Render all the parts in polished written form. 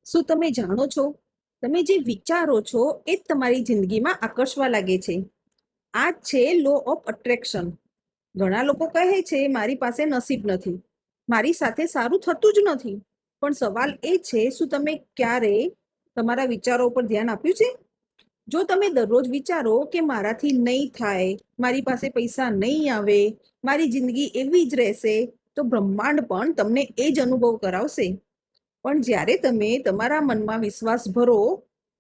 શું તમે જાણો છો? તમે જે વિચારો છો એ જ તમારી જિંદગીમાં આકર્ષવા લાગે છે. આ જ છે લો ઓફ અટ્રેક્શન. ઘણા લોકો કહે છે મારી પાસે નસીબ નથી, મારી સાથે સારું થતું જ નથી. પણ સવાલ એ છે, શું તમે ક્યારે તમારા વિચારો ઉપર ધ્યાન આપ્યું છે? જો તમે દરરોજ વિચારો કે મારાથી નહીં થાય, મારી પાસે પૈસા નહીં આવે, મારી જિંદગી એવી જ રહેશે, તો બ્રહ્માંડ પણ તમને એ જ અનુભવ કરાવશે. પણ જ્યારે તમે તમારા મનમાં વિશ્વાસ ભરો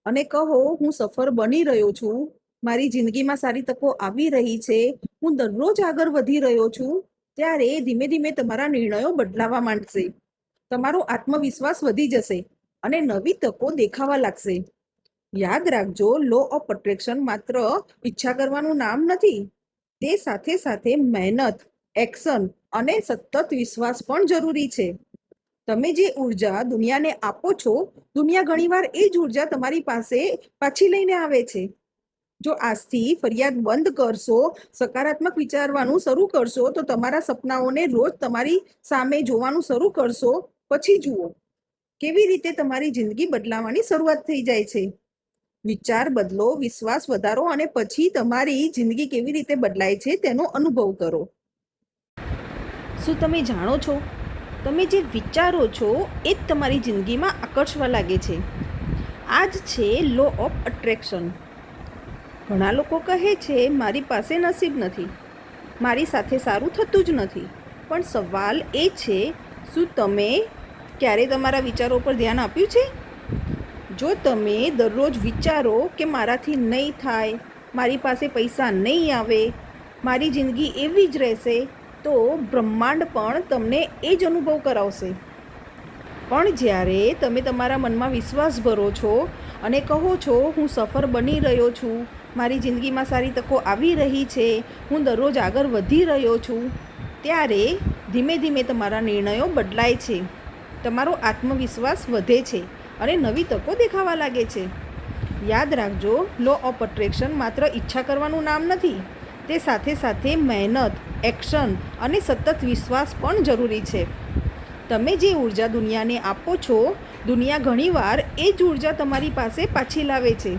અને કહો, હું સફળ બની રહ્યો છું, મારી જિંદગીમાં સારી તકો આવી રહી છે, હું દરરોજ આગળ વધી રહ્યો છું, ત્યારે ધીમે ધીમે તમારા નિર્ણયો બદલાવા માંડશે. તમારો આત્મવિશ્વાસ વધી જશે અને નવી તકો દેખાવા લાગશે. યાદ રાખજો, લો ઓફ અટ્રેક્શન માત્ર ઈચ્છા કરવાનું નામ નથી. તે સાથે સાથે મહેનત, એક્શન અને સતત વિશ્વાસ પણ જરૂરી છે. તમે જે ઉર્જા દુનિયાને આપો છો, દુનિયા ઘણીવાર એ જ ઉર્જા તમારી પાસે પાછી લઈને આવે છે. જો આજથી ફરિયાદ બંધ કરશો, સકારાત્મક વિચારવાનું શરૂ કરશો, તો તમારા સપનાઓને રોજ તમારી સામે જોવાનું શરૂ કરશો, પછી જુઓ કેવી રીતે તમારી જિંદગી બદલાવાની શરૂઆત થઈ જાય છે. વિચાર બદલો, વિશ્વાસ વધારો અને પછી તમારી જિંદગી કેવી રીતે બદલાય છે તેનો અનુભવ કરો. શું તમે જાણો છો? તમે જે વિચારો છો એ જ તમારી જિંદગીમાં આકર્ષવા લાગે છે. આ જ છે લો ઓફ અટ્રેક્શન. ઘણા લોકો કહે છે મારી પાસે નસીબ નથી, મારી સાથે સારું થતું જ નથી. પણ સવાલ એ છે, શું તમે ક્યારે તમારા વિચારો પર ધ્યાન આપ્યું છે? જો તમે દરરોજ વિચારો કે મારાથી નહીં થાય, મારી પાસે પૈસા નહીં આવે, મારી જિંદગી એવી જ રહેશે, તો બ્રહ્માંડ પણ તમને એ જ અનુભવ કરાવશે. પણ જ્યારે તમે તમારા મનમાં વિશ્વાસ ભરો છો અને કહો છો, હું સફળ બની રહ્યો છું, મારી જિંદગીમાં સારી તકો આવી રહી છે, હું દરરોજ આગળ વધી રહ્યો છું, ત્યારે ધીમે ધીમે તમારા નિર્ણયો બદલાય છે, તમારો આત્મવિશ્વાસ વધે છે અને નવી તકો દેખાવા લાગે છે. યાદ રાખજો, લો ઓફ અટ્રેક્શન માત્ર ઈચ્છા કરવાનું નામ નથી. તે સાથે સાથે મહેનત, એક્શન અને સતત વિશ્વાસ પણ જરૂરી છે. તમે જે ઉર્જા દુનિયાને આપો છો, દુનિયા ઘણીવાર એ જ ઉર્જા તમારી પાસે પાછી લાવે છે.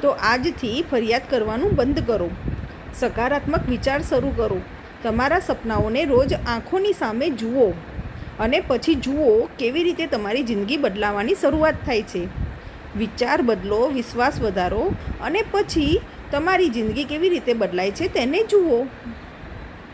તો આજથી ફરિયાદ કરવાનું બંધ કરો, સકારાત્મક વિચાર શરૂ કરો, તમારા સપનાઓને રોજ આંખોની સામે જુઓ અને પછી જુઓ કેવી રીતે તમારી જિંદગી બદલાવાની શરૂઆત થાય છે. વિચાર બદલો, વિશ્વાસ વધારો અને પછી તમારી જિંદગી કેવી રીતે બદલાય છે તેને જુઓ.